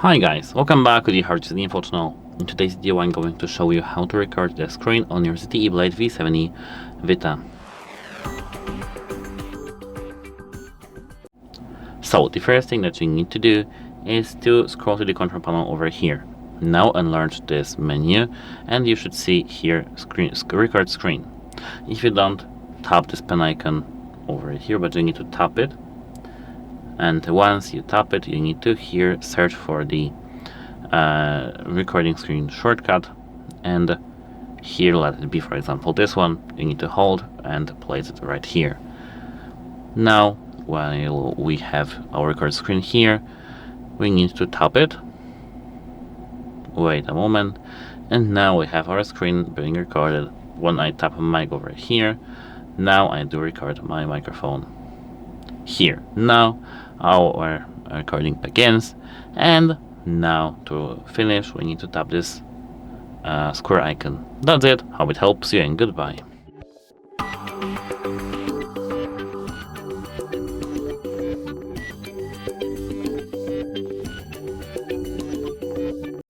Hi guys, welcome back to the HardReset.Info channel. In today's video I'm going to show you how to record the screen on your ZTE Blade V70 Vita. So the first thing that you need to do is to scroll to the control panel over here. Now enlarge this menu and you should see here record screen. If you don't, tap this pen icon over here, but you need to tap it. And once you tap it, you need to here search for the recording screen shortcut, and here let it be, for example, this one. You need to hold and place it right here. Now, while we have our record screen here, we need to tap it. Wait a moment, and now we have our screen being recorded. When I tap a mic over here, now I do record my microphone here. Now our recording begins, and now to finish we need to tap this square icon. That's it. Hope it helps you, and goodbye.